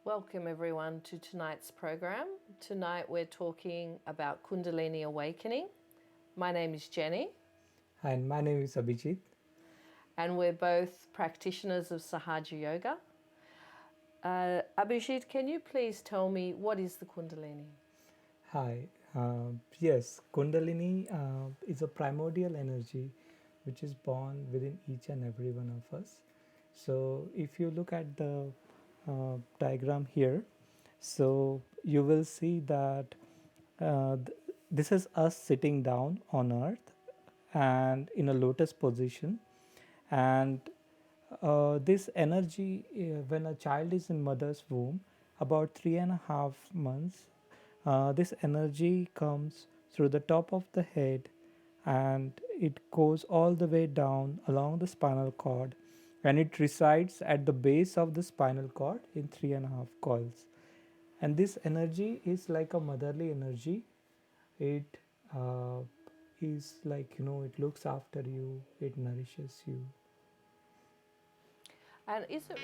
Welcome everyone to tonight's program. Tonight we're talking about Kundalini awakening. My name is Jenny. Hi, and my name is Abhijit. And we're both practitioners of Sahaja Yoga. Abhijit, can you please tell me what is the Kundalini? Hi. Yes, Kundalini is a primordial energy which is born within each and every one of us. So, if you look at the diagram here, so you will see that this is us sitting down on earth and in a lotus position, and this energy, when a child is in mother's womb, about 3.5 months, this energy comes through the top of the head and it goes all the way down along the spinal cord, and it resides at the base of the spinal cord in 3.5 coils. And this energy is like a motherly energy. It is like, it looks after you, it nourishes you. And is it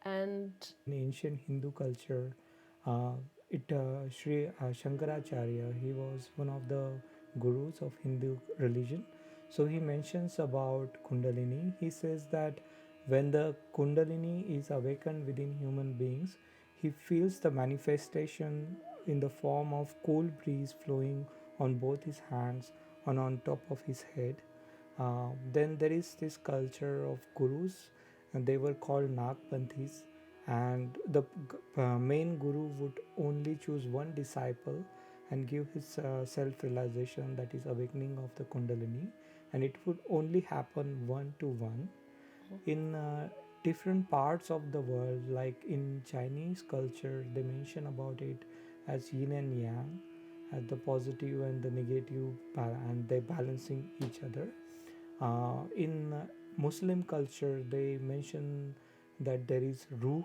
and In ancient Hindu culture, uh, Sri Shankaracharya, he was one of the gurus of Hindu religion. So he mentions about Kundalini. He says that when the Kundalini is awakened within human beings, he feels the manifestation in the form of cool breeze flowing on both his hands and on top of his head. Then there is this culture of gurus, and they were called Nagpanthis, and the main guru would only choose one disciple and give his self realization, that is awakening of the Kundalini, and it would only happen one to one. In different parts of the world, like in Chinese culture, they mention about it as yin and yang, as the positive and the negative, and they balancing each other. In Muslim culture, they mention that there is Ruh,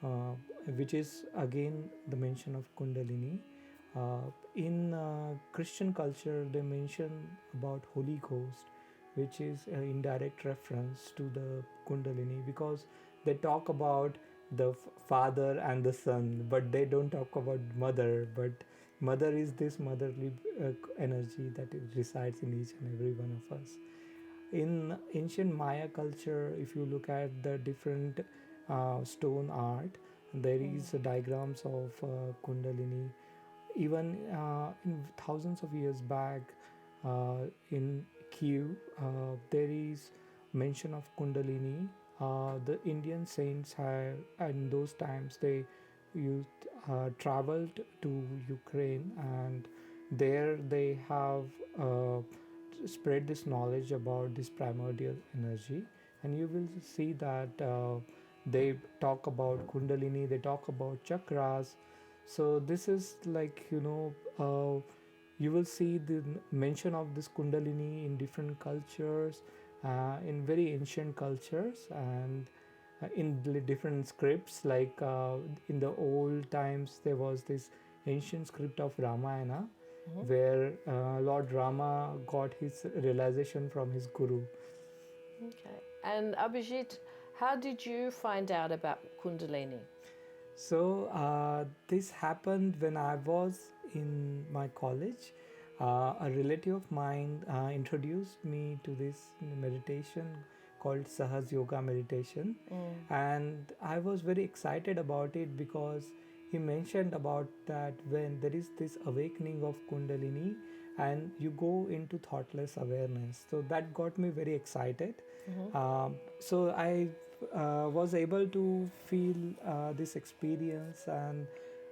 uh, which is again the mention of Kundalini. In Christian culture, they mention about Holy Ghost, which is an indirect reference to the Kundalini, because they talk about the father and the son, but they don't talk about mother. But mother is this motherly energy that resides in each and every one of us. In ancient Maya culture, if you look at the different stone art, there is diagrams of Kundalini. Even in thousands of years back, in Kiev, there is mention of Kundalini. The Indian saints have, in those times, they used traveled to Ukraine, and there they have spread this knowledge about this primordial energy. And you will see that they talk about Kundalini, they talk about chakras. So this is like, you will see the mention of this Kundalini in different cultures, in very ancient cultures, and in different scripts. Like in the old times, there was this ancient script of Ramayana, where Lord Rama got his realization from his guru. Okay. And Abhijit, how did you find out about Kundalini? So this happened when I was in my college. A relative of mine introduced me to this meditation called Sahaja Yoga Meditation, and I was very excited about it because he mentioned about that when there is this awakening of Kundalini and you go into thoughtless awareness. So that got me very excited. So I was able to feel this experience, and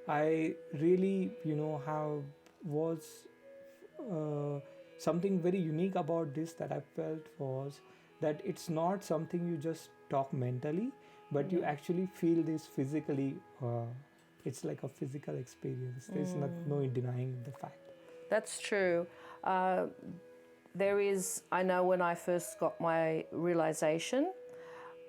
I really, have was something very unique about this that I felt was that it's not something you just talk mentally, but you actually feel this physically. It's like a physical experience. There's no denying the fact. That's true. I know when I first got my realization,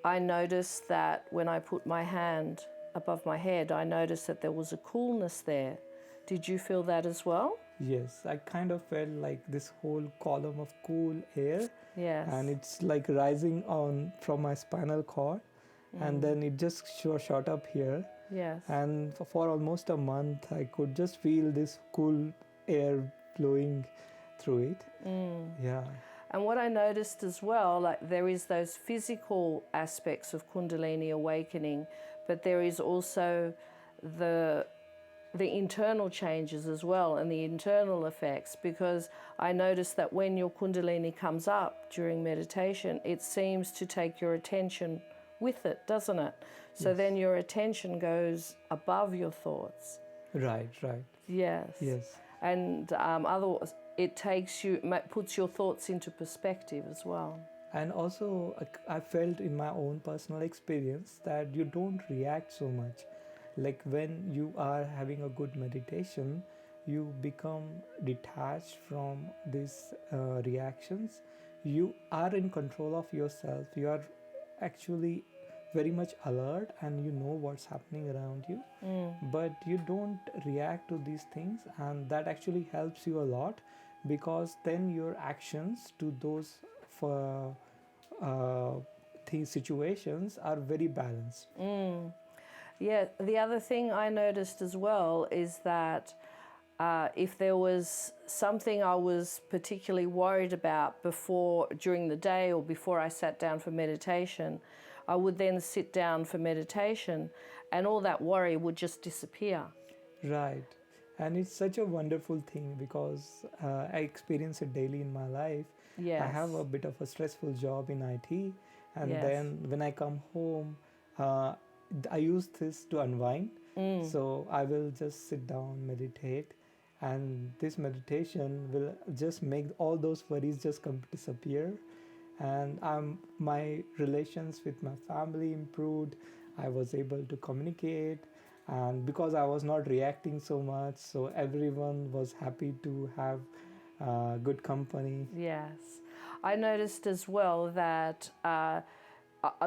I noticed that when I put my hand above my head, I noticed that there was a coolness there. Did you feel that as well? Yes, I kind of felt like this whole column of cool air, Yes. and it's like rising on from my spinal cord, and then it just shot up here. Yes. And for almost a month, I could just feel this cool air flowing through it. Yeah. And what I noticed as well, like there is those physical aspects of Kundalini awakening, but there is also the internal changes as well and the internal effects, because I noticed that when your Kundalini comes up during meditation, it seems to take your attention with it, doesn't it? So then your attention goes above your thoughts. Right. Yes. Yes. And otherwise, it puts your thoughts into perspective as well. And also, I felt in my own personal experience that you don't react so much. Like when you are having a good meditation, you become detached from these reactions. You are in control of yourself. You are actually very much alert and you know what's happening around you, but you don't react to these things, and that actually helps you a lot, because then your actions to those situations are very balanced. Yeah, the other thing I noticed as well is that if there was something I was particularly worried about during the day or before I sat down for meditation, I would then sit down for meditation and all that worry would just disappear. Right. And it's such a wonderful thing because I experience it daily in my life. Yes. I have a bit of a stressful job in IT, and Yes. then when I come home, I use this to unwind. So I will just sit down, meditate, and this meditation will just make all those worries just disappear. And my relations with my family improved. I was able to communicate, and because I was not reacting so much, so everyone was happy to have good company. Yes. I noticed as well that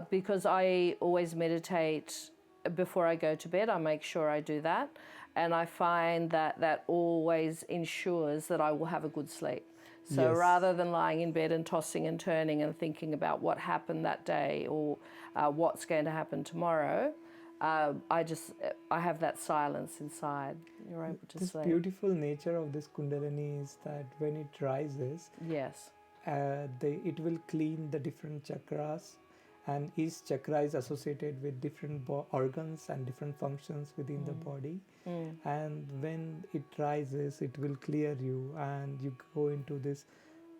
because I always meditate before I go to bed, I make sure I do that. And I find that always ensures that I will have a good sleep. So Yes. rather than lying in bed and tossing and turning and thinking about what happened that day or what's going to happen tomorrow, I have that silence inside. You're able to This sleep. beautiful nature of this Kundalini is that when it rises, Yes. it will clean the different chakras, and each chakra is associated with different organs and different functions within the body. And when it rises, it will clear you, and you go into this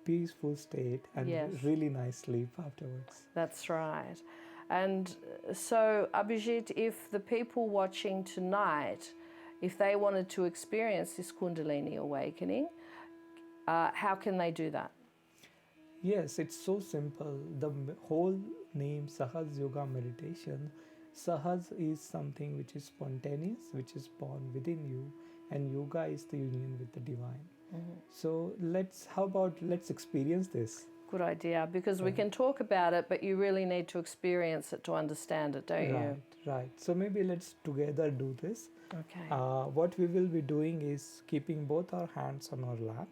peaceful state and Yes. really nice sleep afterwards. That's right. And so, Abhijit, if the people watching tonight, if they wanted to experience this Kundalini awakening, how can they do that? Yes, it's so simple. The whole name Sahaja Yoga Meditation Sahaj is something which is spontaneous, which is born within you, and yoga is the union with the divine. So let's experience this. Good idea, because we can talk about it, but you really need to experience it to understand it, don't you? Right. So maybe let's together do this. Okay. What we will be doing is keeping both our hands on our lap.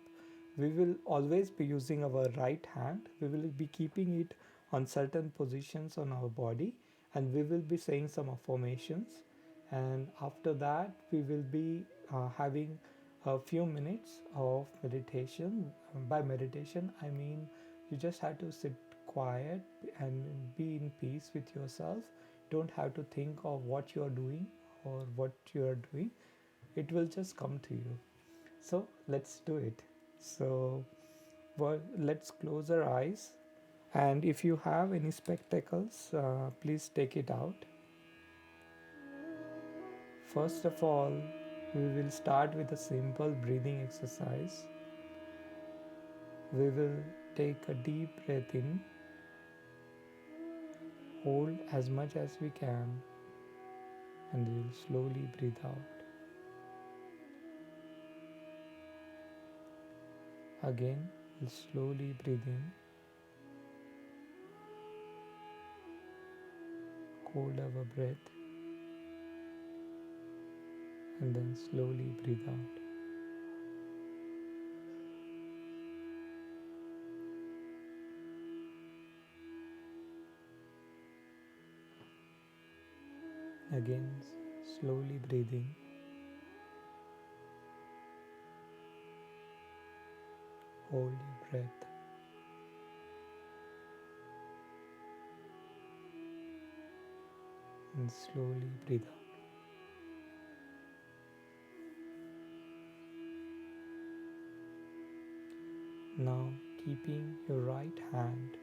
We will always be using our right hand. We will be keeping it on certain positions on our body, and we will be saying some affirmations. And after that, we will be having a few minutes of meditation. By meditation, I mean you just have to sit quiet and be in peace with yourself. Don't have to think of what you are doing or what you are doing. It will just come to you. So let's do it. So let's close our eyes. And if you have any spectacles, please take it out. First of all, we will start with a simple breathing exercise. We will take a deep breath in, hold as much as we can, and we will slowly breathe out. Again, we'll slowly breathe in, hold our breath, and then slowly breathe out. Again, slowly breathing, hold your breath, and slowly breathe out. Now, keeping your right hand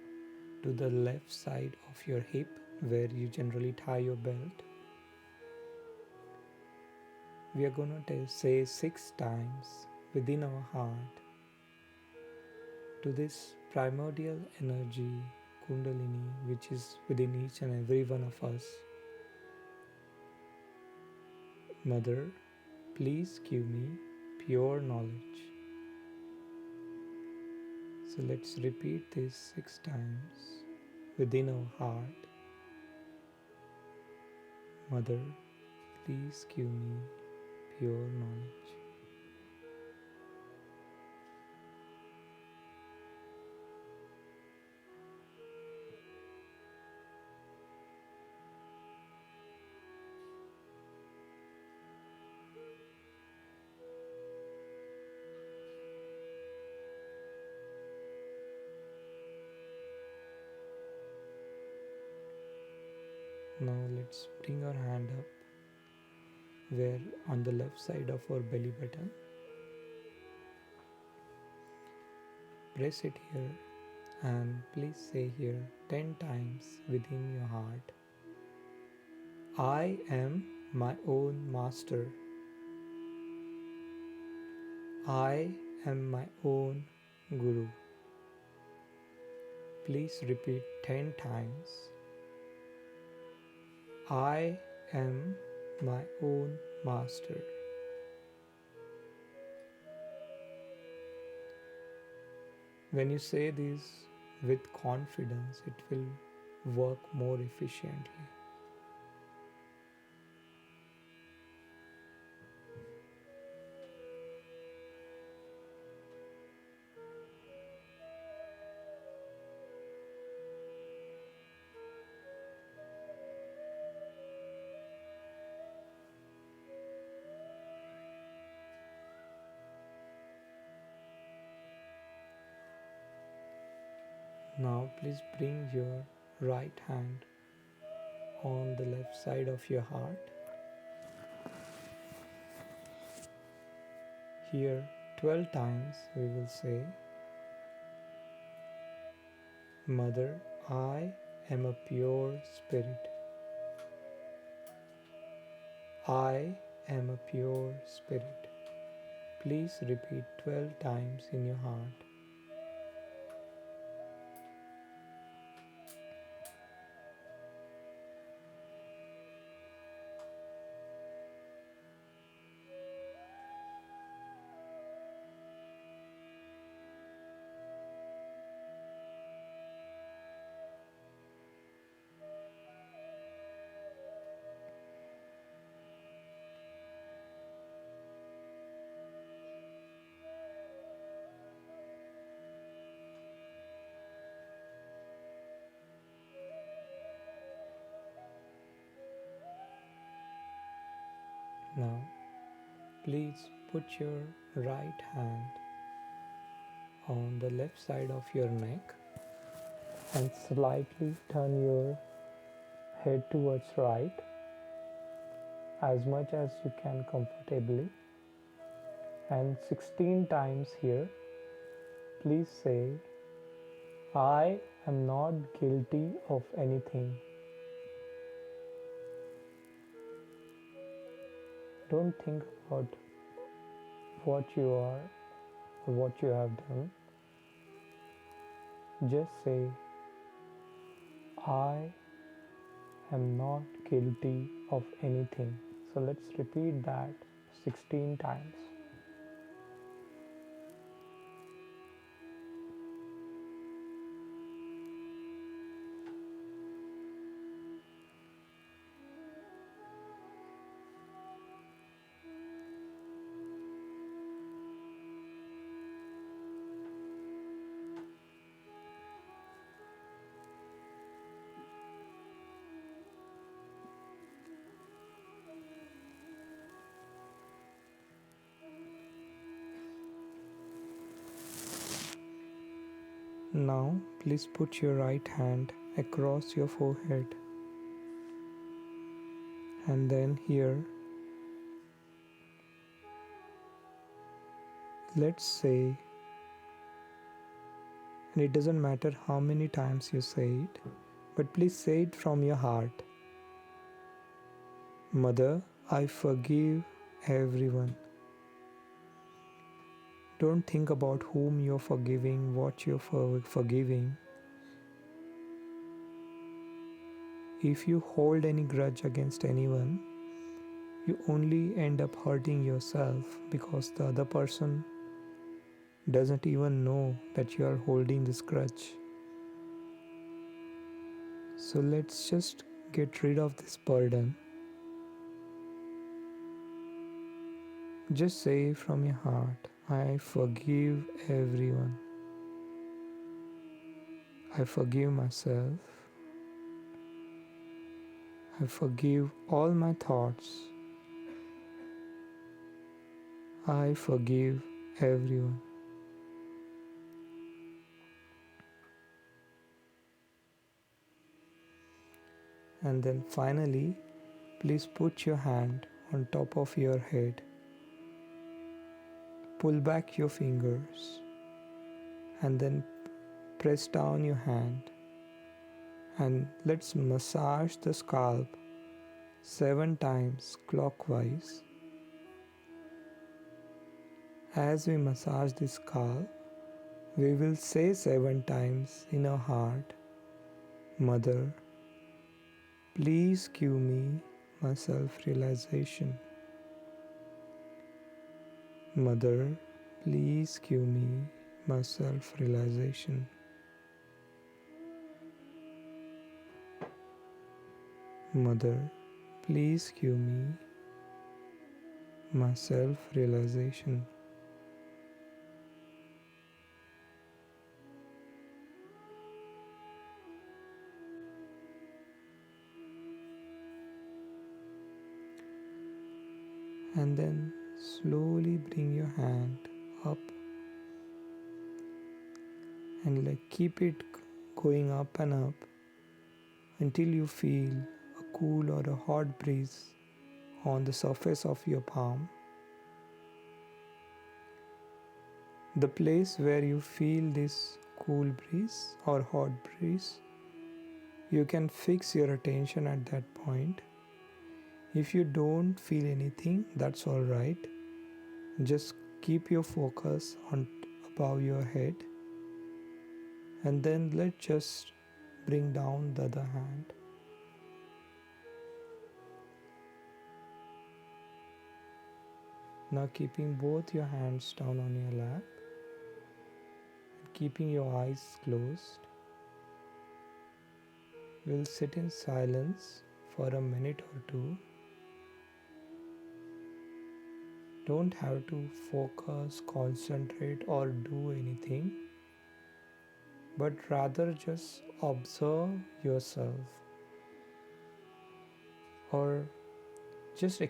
to the left side of your hip where you generally tie your belt, we are going to say 6 times within our heart to this primordial energy, Kundalini, which is within each and every one of us. Mother, please give me pure knowledge. So let's repeat this 6 times within our heart. Mother, please give me pure knowledge. Now let's bring our hand up where on the left side of our belly button. Press it here and please say here 10 times within your heart. I am my own master. I am my own guru. Please repeat 10 times. I am my own master. When you say this with confidence, it will work more efficiently. Now please bring your right hand on the left side of your heart. Here 12 times we will say, Mother, I am a pure spirit. I am a pure spirit. Please repeat 12 times in your heart. Now, please put your right hand on the left side of your neck and slightly turn your head towards right as much as you can comfortably. And 16 times here, please say, I am not guilty of anything. Don't think about what you are or what you have done. Just say, I am not guilty of anything. So let's repeat that 16 times. Now, please put your right hand across your forehead, and then here, let's say, and it doesn't matter how many times you say it, but please say it from your heart. Mother, I forgive everyone. Don't think about whom you're forgiving, what you're forgiving. If you hold any grudge against anyone, you only end up hurting yourself because the other person doesn't even know that you are holding this grudge. So let's just get rid of this burden. Just say from your heart, I forgive everyone. I forgive myself. I forgive all my thoughts. I forgive everyone. And then finally, please put your hand on top of your head. Pull back your fingers and then press down your hand, and let's massage the scalp 7 times clockwise. As we massage the scalp, we will say 7 times in our heart, Mother, please give me my self-realization. Mother, please give me my self-realization. Mother, please give me my self-realization. And then slowly bring your hand up and keep it going up and up until you feel a cool or a hot breeze on the surface of your palm. The place where you feel this cool breeze or hot breeze, you can fix your attention at that point. If you don't feel anything, that's all right. Just keep your focus on above your head, and then let's just bring down the other hand. Now keeping both your hands down on your lap, keeping your eyes closed, we'll sit in silence for a minute or two. Don't have to focus, concentrate, or do anything, but rather just observe yourself, or just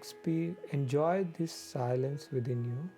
enjoy this silence within you.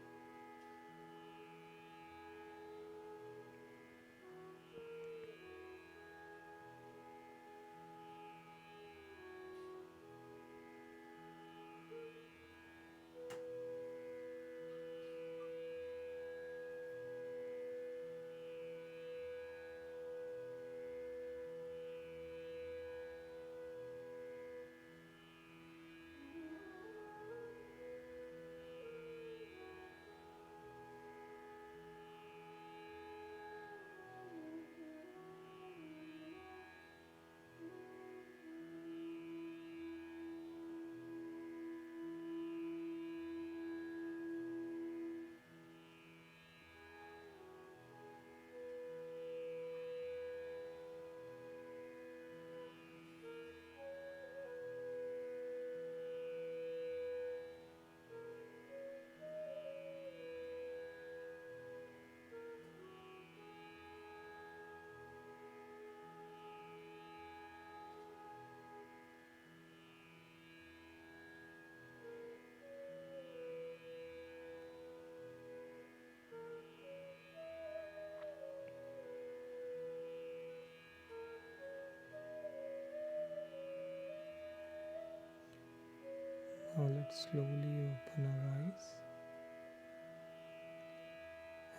Now let's slowly open our eyes.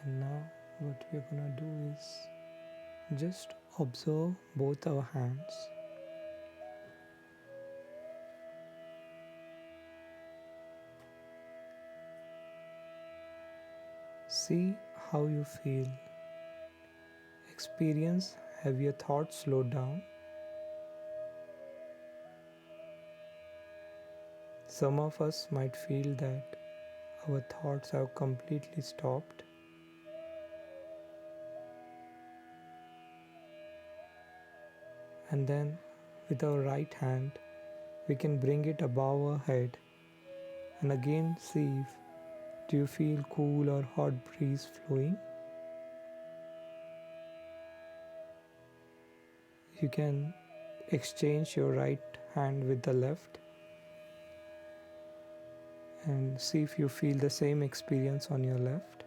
And now what we're gonna do is just observe both our hands. See how you feel. Experience, have your thoughts slowed down? Some of us might feel that our thoughts have completely stopped. And then with our right hand, we can bring it above our head and again see if do you feel cool or hot breeze flowing. You can exchange your right hand with the left and see if you feel the same experience on your left.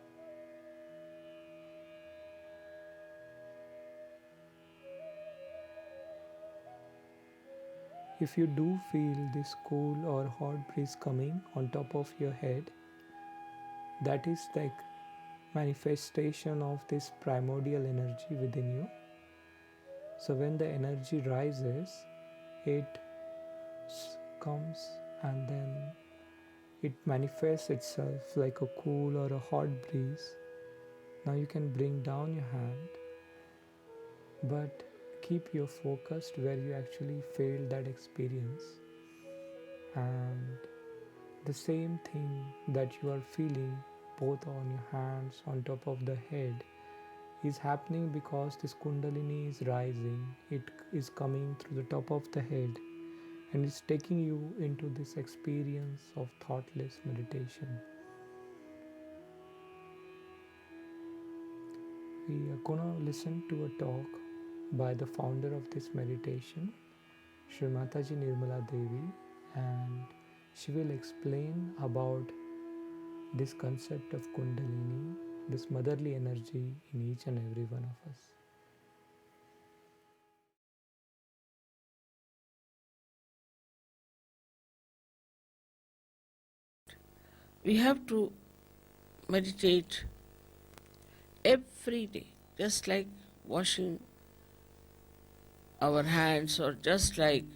If you do feel this cool or hot breeze coming on top of your head, that is the manifestation of this primordial energy within you. So when the energy rises, it comes and then it manifests itself like a cool or a hot breeze. Now you can bring down your hand, but keep your focus where you actually feel that experience. And the same thing that you are feeling both on your hands, on top of the head, is happening because this Kundalini is rising. It is coming through the top of the head and it's taking you into this experience of thoughtless meditation. We are going to listen to a talk by the founder of this meditation, Shri Mataji Nirmala Devi, and she will explain about this concept of Kundalini, this motherly energy in each and every one of us. We have to meditate every day, just like washing our hands or just like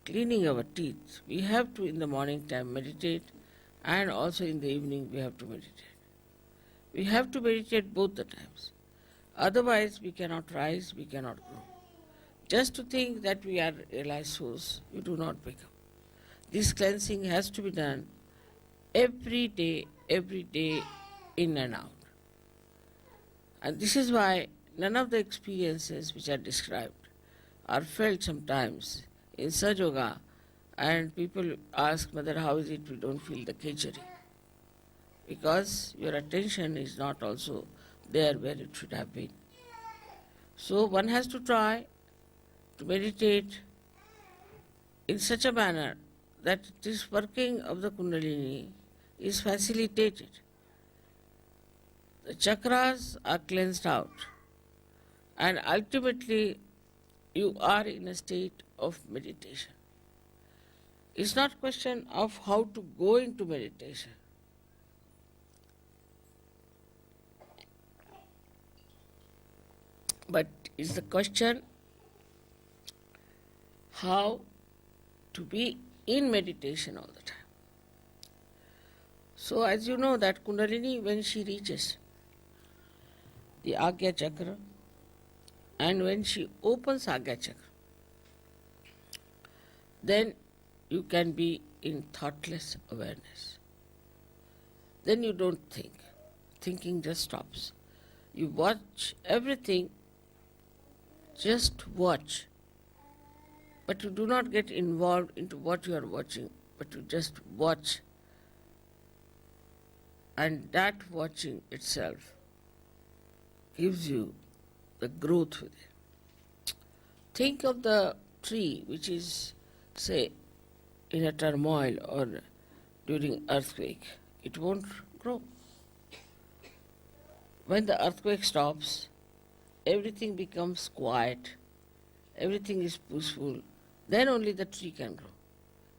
cleaning our teeth. We have to in the morning time meditate, and also in the evening we have to meditate. We have to meditate both the times. Otherwise we cannot rise, we cannot grow. Just to think that we are realized souls, you do not become. This cleansing has to be done every day, in and out. And this is why none of the experiences which are described are felt sometimes in Sahaja Yoga, and people ask, Mother, how is it we don't feel the khichdi? Because your attention is not also there where it should have been. So one has to try to meditate in such a manner that this working of the Kundalini is facilitated. The chakras are cleansed out, and ultimately you are in a state of meditation. It's not a question of how to go into meditation. But it's the question how to be in meditation all the time. So as you know that Kundalini, when she reaches the Agya Chakra and when she opens Agya Chakra, then you can be in thoughtless awareness. Then you don't think. Thinking just stops. You watch everything, just watch. But you do not get involved into what you are watching, but you just watch. And that watching itself gives you the growth within. Think of the tree which is, say, in a turmoil or during earthquake. It won't grow. When the earthquake stops, everything becomes quiet, everything is peaceful, then only the tree can grow.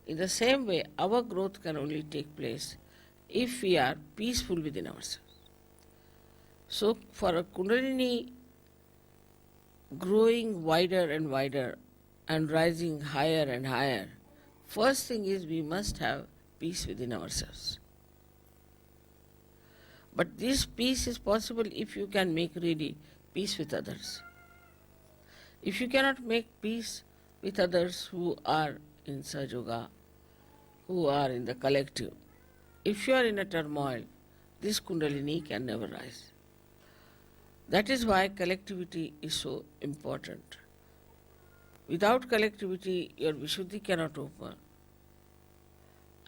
In the same way, our growth can only take place if we are peaceful within ourselves. So for a Kundalini growing wider and wider and rising higher and higher, first thing is we must have peace within ourselves. But this peace is possible if you can make really peace with others. If you cannot make peace with others who are in Sahaja Yoga, who are in the collective, if you are in a turmoil, this Kundalini can never rise. That is why collectivity is so important. Without collectivity, your Vishuddhi cannot open.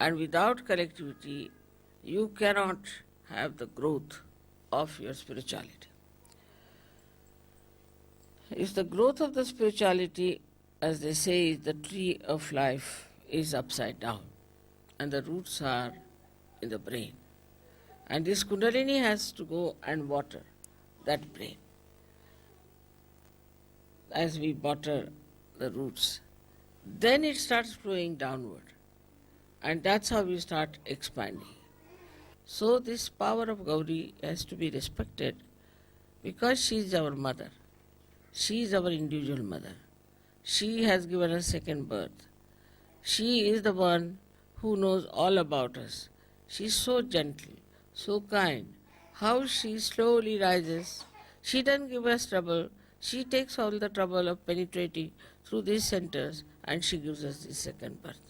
And without collectivity, you cannot have the growth of your spirituality. If the growth of the spirituality, as they say, the tree of life is upside down and the roots are in the brain. And this Kundalini has to go and water that brain as we water the roots. Then it starts flowing downward, and that's how we start expanding. So this power of Gauri has to be respected because she is our mother. She is our individual mother. She has given us second birth. She is the one who knows all about us. She is so gentle, so kind. How she slowly rises. She doesn't give us trouble. She takes all the trouble of penetrating through these centers and she gives us the second birth.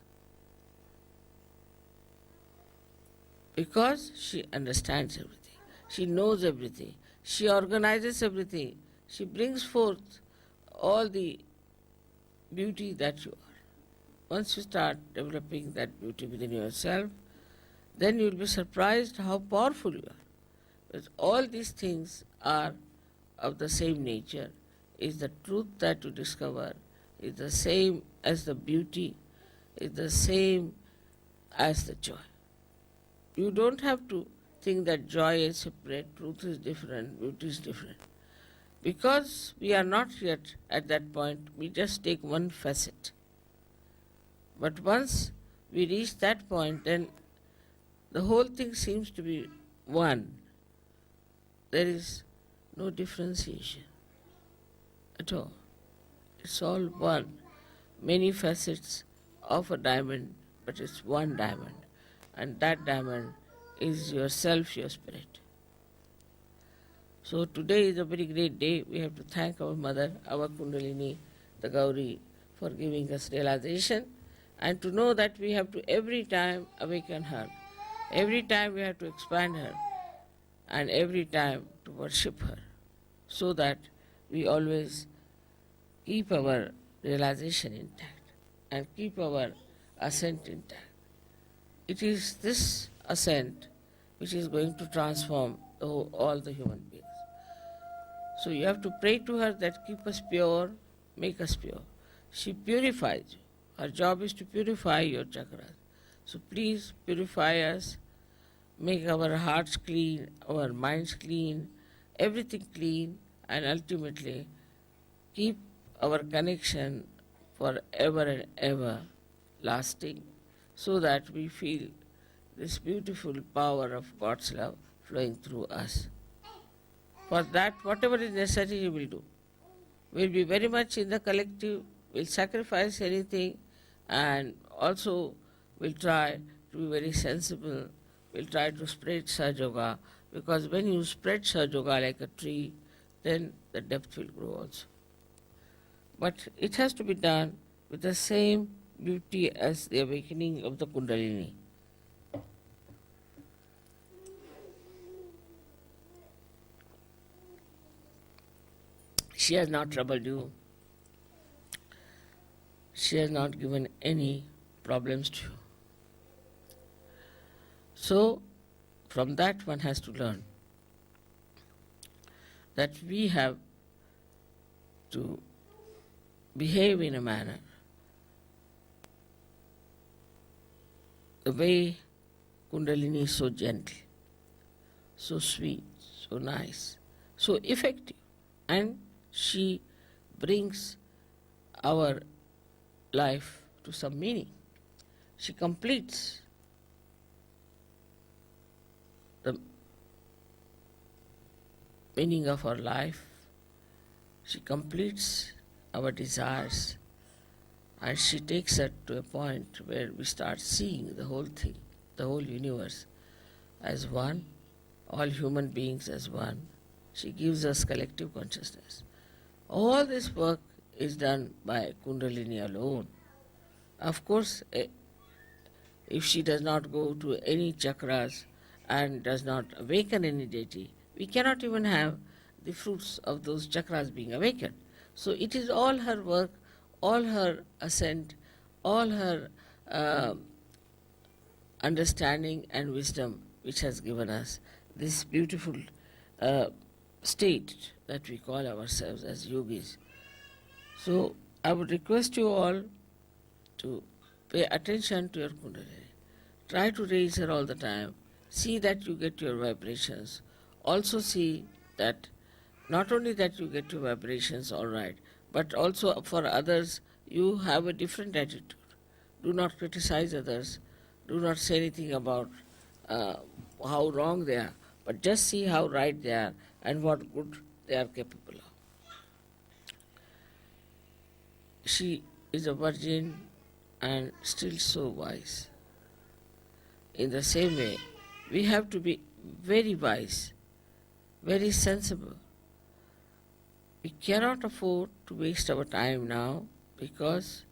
Because she understands everything. She knows everything. She organizes everything. She brings forth all the beauty that you are. Once you start developing that beauty within yourself, then you will be surprised how powerful you are. But all these things are of the same nature. Is the truth that you discover, is the same as the beauty, is the same as the joy. You don't have to think that joy is separate, truth is different, beauty is different. Because we are not yet at that point, we just take one facet. But once we reach that point, then the whole thing seems to be one. There is no differentiation at all. It's all one. Many facets of a diamond, but it's one diamond. And that diamond is yourself, your spirit. So today is a very great day. We have to thank our mother, our Kundalini, the Gauri, for giving us realization and to know that we have to every time awaken her. Every time we have to expand her and every time to worship her so that we always keep our realization intact and keep our ascent intact. It is this ascent which is going to transform all the human beings. So you have to pray to her that keep us pure, make us pure. She purifies you. Our job is to purify your chakras. So please purify us, make our hearts clean, our minds clean, everything clean, and ultimately keep our connection forever and ever lasting, so that we feel this beautiful power of God's love flowing through us. For that, whatever is necessary, we will do. We'll be very much in the collective, we'll sacrifice anything, and also we'll try to be very sensible, we'll try to spread Sahaja Yoga, because when you spread Sahaja Yoga like a tree, then the depth will grow also. But it has to be done with the same beauty as the awakening of the Kundalini. She has not troubled you. She has not given any problems to you. So, from that one has to learn that we have to behave in a manner the way Kundalini is so gentle, so sweet, so nice, so effective, and she brings our life to some meaning. She completes the meaning of our life. She completes our desires, and she takes us to a point where we start seeing the whole thing, the whole universe as one, all human beings as one. She gives us collective consciousness. All this work is done by Kundalini alone. Of course, if she does not go to any chakras and does not awaken any deity, we cannot even have the fruits of those chakras being awakened. So it is all her work, all her ascent, all her understanding and wisdom which has given us this beautiful state that we call ourselves as yogis. So I would request you all to pay attention to your Kundalini. Try to raise her all the time. See that you get your vibrations. Also see that not only that you get your vibrations all right, but also for others you have a different attitude. Do not criticize others. Do not say anything about how wrong they are, but just see how right they are and what good they are capable of. She is a virgin and still so wise. In the same way, we have to be very wise, very sensible. We cannot afford to waste our time now, because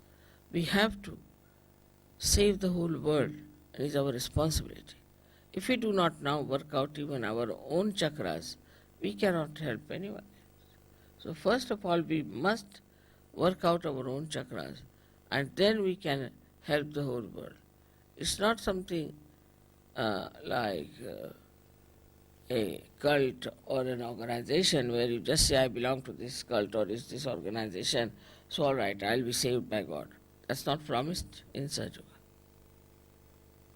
we have to save the whole world, and it is our responsibility. If we do not now work out even our own chakras, we cannot help anyone. So first of all, we must work out our own chakras, and then we can help the whole world. It's not something like a cult or an organization where you just say, I belong to this cult or this organization, so all right, I'll be saved by God. That's not promised in Sahaja Yoga.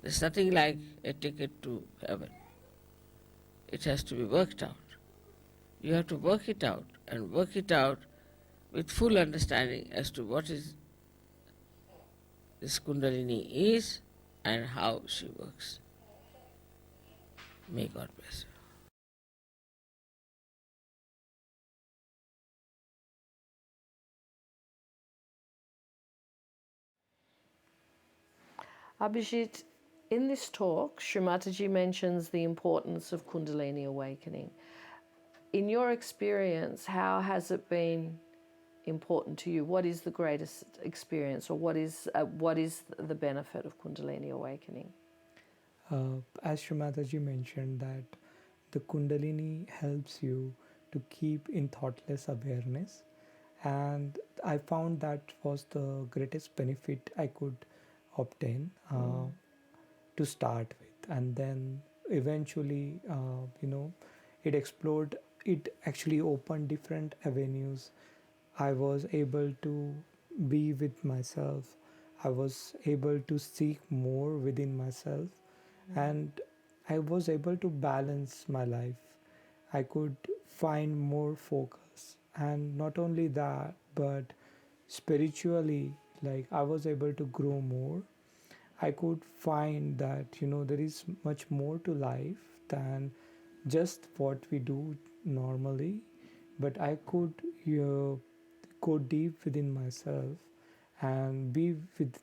There's nothing like a ticket to heaven. It has to be worked out. You have to work it out, and work it out with full understanding as to what is this Kundalini is and how she works. May God bless you. Abhijit, in this talk, Shri Mataji mentions the importance of Kundalini awakening. In your experience, how has it been important to you? What is the greatest experience, or what is the benefit of Kundalini awakening? As Shri Mataji mentioned, that the Kundalini helps you to keep in thoughtless awareness, and I found that was the greatest benefit I could obtain to start with, and then eventually, it explored. It actually opened different avenues. I was able to be with myself I was able to seek more within myself, and I was able to balance my life. I could find more focus, and not only that, but spiritually, like I was able to grow more. I could find that there is much more to life than just what we do normally, but I could go deep within myself and be with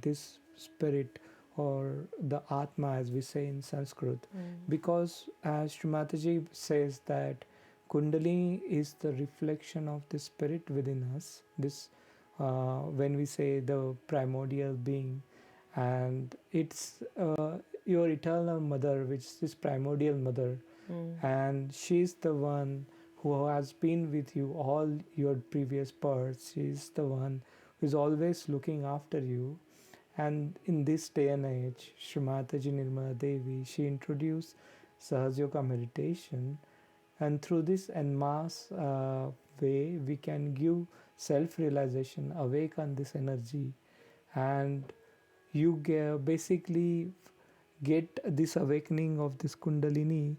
this spirit, or the Atma as we say in Sanskrit, because as Shri Mataji says that Kundalini is the reflection of the spirit within us. This when we say the primordial being, and it's your eternal mother, which is this primordial mother, and she's the one who has been with you all your previous births. She's the one who's always looking after you. And in this day and age, Shri Mataji Nirmala Devi, she introduced Sahaja Yoga Meditation, and through this en masse way, we can give self-realization, awaken this energy, and you basically get this awakening of this Kundalini,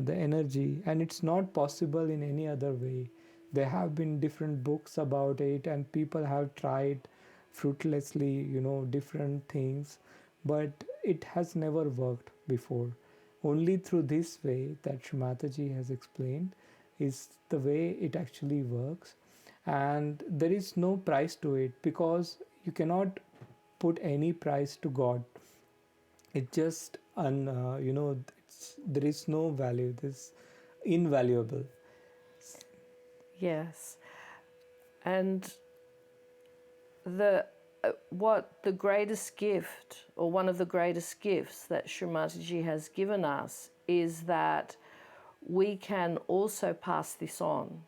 the energy, and it's not possible in any other way. There have been different books about it, and people have tried fruitlessly, different things, but it has never worked before. Only through this way that Shri Mataji has explained is the way it actually works, and there is no price to it, because you cannot put any price to God. It just there is no value. This invaluable. Yes. And what the greatest gift, or one of the greatest gifts that Shri Mataji has given us, is that we can also pass this on.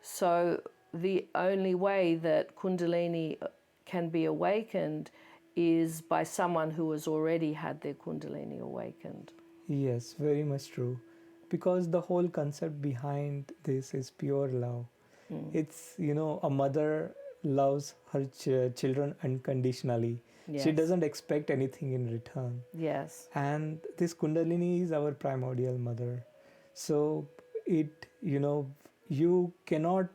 So the only way that Kundalini can be awakened is by someone who has already had their Kundalini awakened. Yes, very much true. Because the whole concept behind this is pure love. It's, a mother loves her children unconditionally. Yes. She doesn't expect anything in return. Yes. And this Kundalini is our primordial mother. So it, you cannot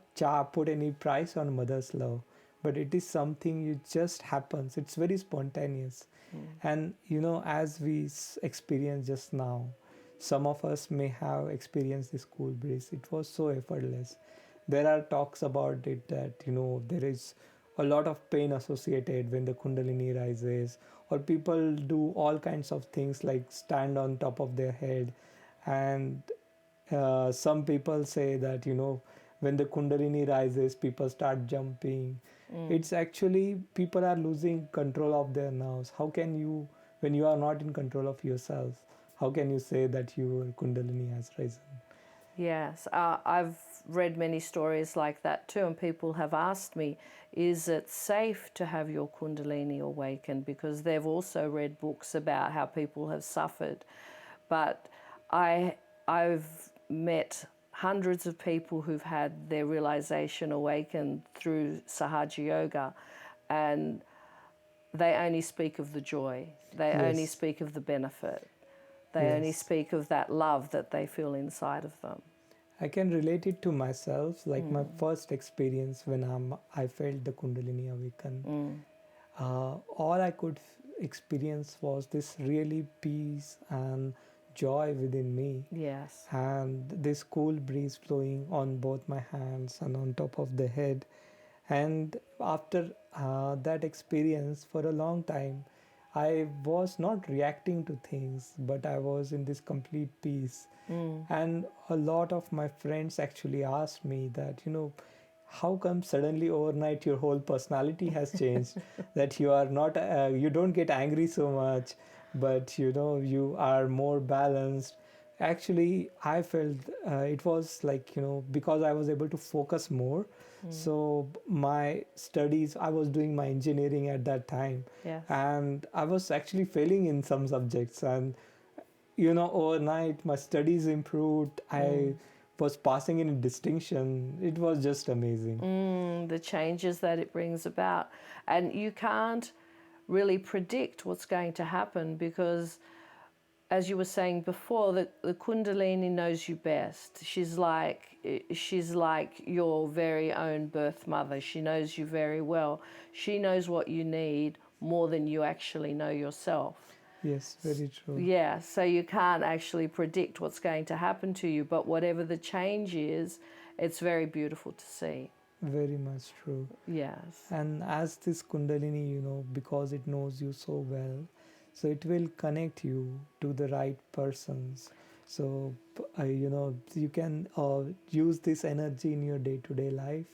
put any price on mother's love, but it is something it just happens. It's very spontaneous. And as we experienced just now, some of us may have experienced this cool breeze. It was so effortless. There are talks about it that there is a lot of pain associated when the Kundalini rises, or people do all kinds of things like stand on top of their head, and some people say that when the Kundalini rises, people start jumping. It's actually people are losing control of their nerves. How can you, when you are not in control of yourself, how can you say that your Kundalini has risen? Yes, I've read many stories like that too, and people have asked me, is it safe to have your Kundalini awakened? Because they've also read books about how people have suffered. But I've met hundreds of people who've had their realization awakened through Sahaja Yoga, and they only speak of the joy. They only speak of the benefit. They only speak of that love that they feel inside of them. I can relate it to myself, like my first experience when I felt the Kundalini awaken. All I could experience was this really peace and joy within me. Yes. And this cool breeze blowing on both my hands and on top of the head. And after that experience, for a long time, I was not reacting to things, but I was in this complete peace. And a lot of my friends actually asked me that, how come suddenly overnight your whole personality has changed? That you are not, you don't get angry so much, but you are more balanced. Actually, I felt it was like, because I was able to focus more. So my studies, I was doing my engineering at that time. Yes. And I was actually failing in some subjects. And, overnight my studies improved. I was passing in distinction. It was just amazing. The changes that it brings about. And you can't really predict what's going to happen because, as you were saying before, the Kundalini knows you best. She's like your very own birth mother. She knows you very well. She knows what you need more than you actually know yourself. Yes, very true. Yeah, so you can't actually predict what's going to happen to you, but whatever the change is, it's very beautiful to see. Very much true. Yes. And as this Kundalini, because it knows you so well, so it will connect you to the right persons. So, you can use this energy in your day-to-day life.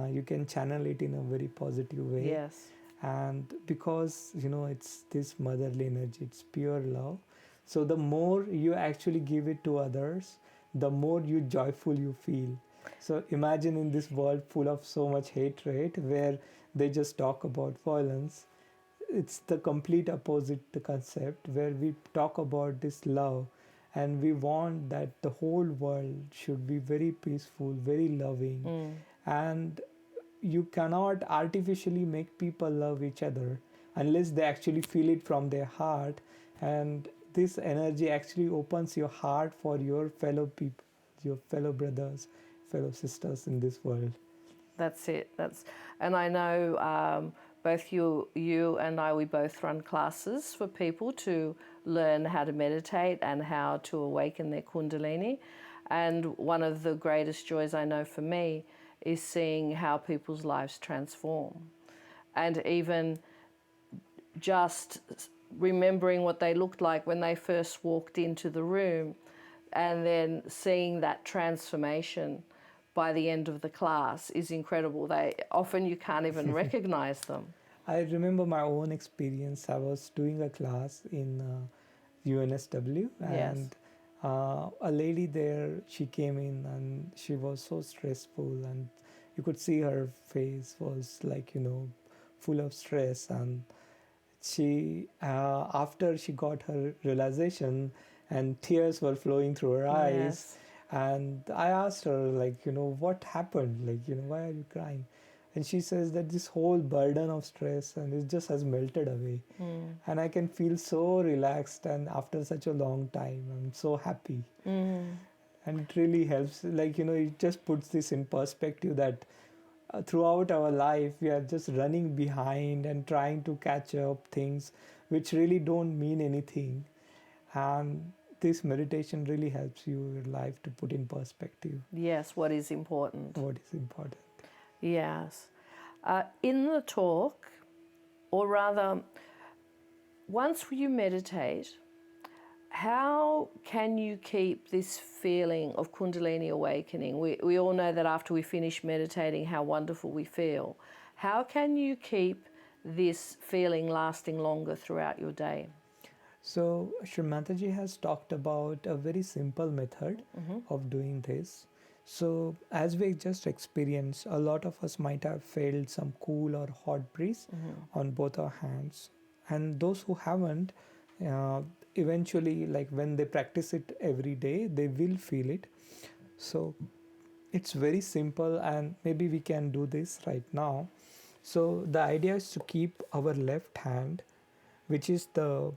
You can channel it in a very positive way. Yes. And because, it's this motherly energy, it's pure love. So the more you actually give it to others, the more joyful you feel. So imagine in this world full of so much hatred where they just talk about violence, it's the complete opposite the concept where we talk about this love, and we want that the whole world should be very peaceful, very loving. And you cannot artificially make people love each other unless they actually feel it from their heart, and this energy actually opens your heart for your fellow people, your fellow brothers, fellow sisters in this world. That's it. And I know both you and I, we both run classes for people to learn how to meditate and how to awaken their Kundalini. And one of the greatest joys I know for me is seeing how people's lives transform. And even just remembering what they looked like when they first walked into the room, and then seeing that transformation by the end of the class is incredible. Often you can't even recognize them. I remember my own experience. I was doing a class in UNSW, and a lady there, she came in and she was so stressful, and you could see her face was like, full of stress. And she, after she got her realization, and tears were flowing through her eyes. And I asked her, like, what happened? Like, why are you crying? And she says that this whole burden of stress and it just has melted away. And I can feel so relaxed, and after such a long time, I'm so happy. And it really helps. Like, it just puts this in perspective that throughout our life, we are just running behind and trying to catch up things which really don't mean anything. And this meditation really helps you, your life, to put in perspective. Yes, what is important. What is important. Yes. In the talk, or rather, once you meditate, how can you keep this feeling of Kundalini awakening? We all know that after we finish meditating, how wonderful we feel. How can you keep this feeling lasting longer throughout your day? So, Shri Mataji has talked about a very simple method of doing this. So, as we just experienced, a lot of us might have felt some cool or hot breeze on both our hands. And those who haven't, eventually, like when they practice it every day, they will feel it. So, it's very simple, and maybe we can do this right now. So, the idea is to keep our left hand, which is the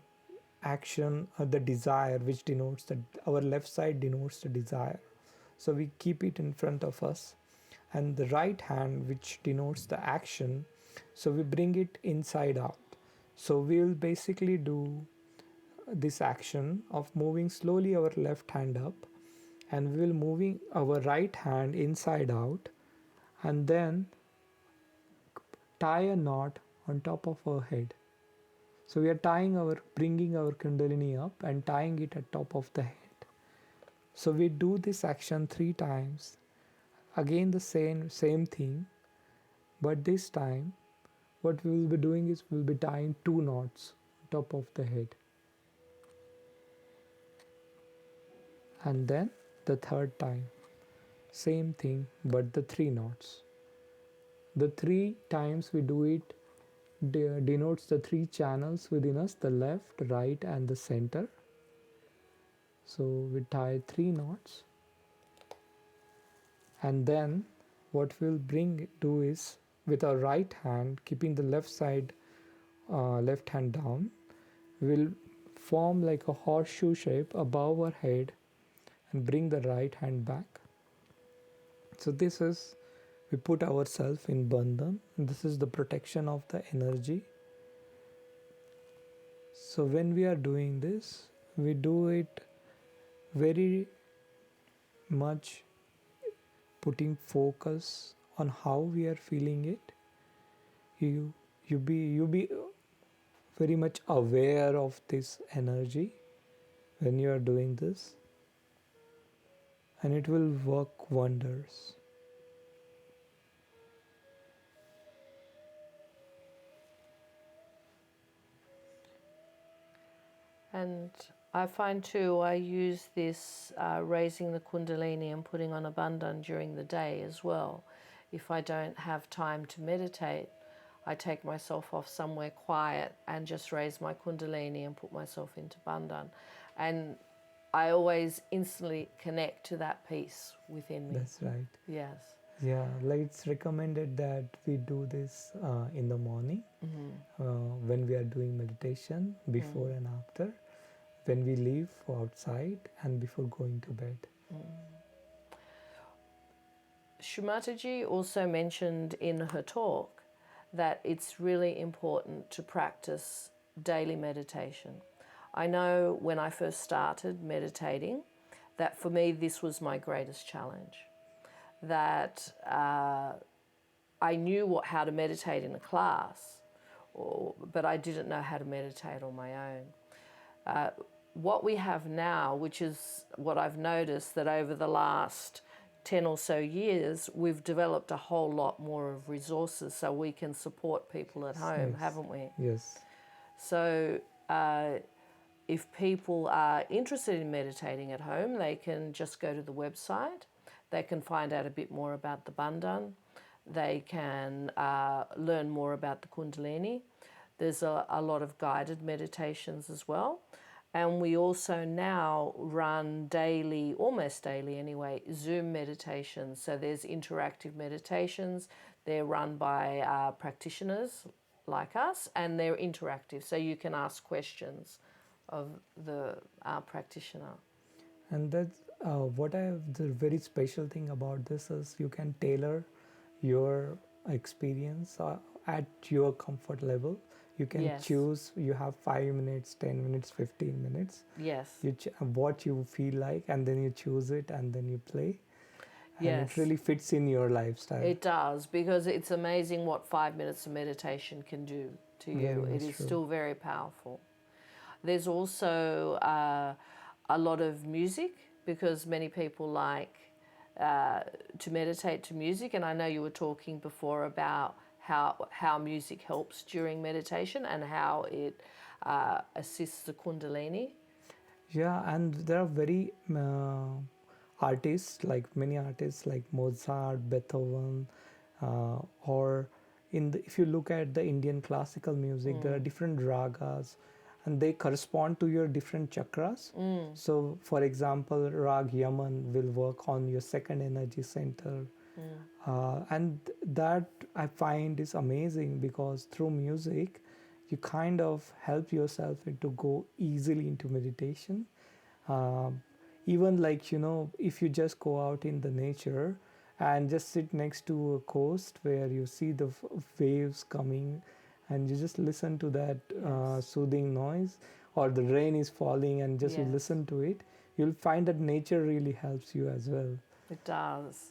action or the desire, which denotes that our left side denotes the desire. So we keep it in front of us, and the right hand, which denotes the action, so we bring it inside out. So we'll basically do this action of moving slowly our left hand up, and we will moving our right hand inside out, and then tie a knot on top of our head. So we are bringing our Kundalini up and tying it at top of the head. So we do this action 3 times. Again the same thing, but this time what we will be doing is we'll be tying 2 knots on top of the head. And then the third time, same thing, but the 3 knots. The 3 times we do it denotes the 3 channels within us, the left, right, and the center. So we tie 3 knots, And then what we'll do is, with our right hand, keeping the left hand down, we'll form like a horseshoe shape above our head and bring the right hand back. So this is, we put ourselves in bandhan, and this is the protection of the energy. So when we are doing this, we do it very much putting focus on how we are feeling it. You be very much aware of this energy when you are doing this, and it will work wonders. And I find too, I use this raising the Kundalini and putting on a bandhan during the day as well. If I don't have time to meditate, I take myself off somewhere quiet and just raise my Kundalini and put myself into bandhan. And I always instantly connect to that peace within me. That's right. Yes. Yeah, like it's recommended that we do this in the morning, when we are doing meditation, before and after, when we leave outside, and before going to bed. Shri Mataji also mentioned in her talk that it's really important to practice daily meditation. I know when I first started meditating that for me this was my greatest challenge. That I knew how to meditate in a class, but I didn't know how to meditate on my own. What we have now, which is what I've noticed, that over the last 10 or so years, we've developed a whole lot more of resources so we can support people at home, haven't we? Yes. So if people are interested in meditating at home, they can just go to the website. They can find out a bit more about the bandhan. They can learn more about the Kundalini. There's a lot of guided meditations as well. And we also now run daily, almost daily anyway, Zoom meditations. So there's interactive meditations. They're run by practitioners like us, and they're interactive. So you can ask questions of the practitioner. And that's the very special thing about this is you can tailor your experience at your comfort level. You can choose, you have 5 minutes, 10 minutes, 15 minutes. Yes. What you feel like, and then you choose it and then you play. And Yes. it really fits in your lifestyle. It does, because it's amazing what 5 minutes of meditation can do to you. It is still very powerful. There's also a lot of music, because many people like to meditate to music. And I know you were talking before about how music helps during meditation and how it assists the Kundalini. Yeah, and there are very artists, like many artists like Mozart, Beethoven, or if you look at the Indian classical music, there are different ragas, and they correspond to your different chakras. So, for example, Rag Yaman will work on your second energy center. And that I find is amazing, because through music, you kind of help yourself to go easily into meditation. Even like, if you just go out in the nature and just sit next to a coast where you see the waves coming, and you just listen to that soothing noise, or the rain is falling, and just you listen to it, you'll find that nature really helps you as well. It does.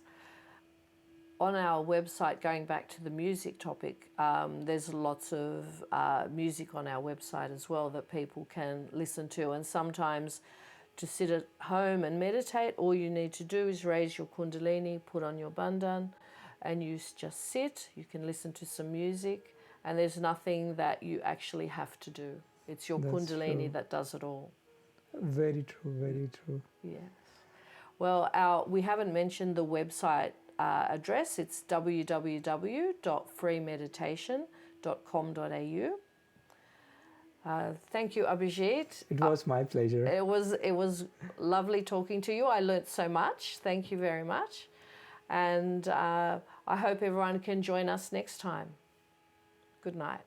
On our website, going back to the music topic, there's lots of music on our website as well that people can listen to. And sometimes to sit at home and meditate, all you need to do is raise your Kundalini, put on your bandhan, and you just sit. You can listen to some music, and there's nothing that you actually have to do. It's your Kundalini that does it all. Very true, very true. Yes. Well, we haven't mentioned the website address. It's www.freemeditation.com.au. Thank you, Abhijit. It was my pleasure. It was lovely talking to you. I learnt so much. Thank you very much. And I hope everyone can join us next time. Good night.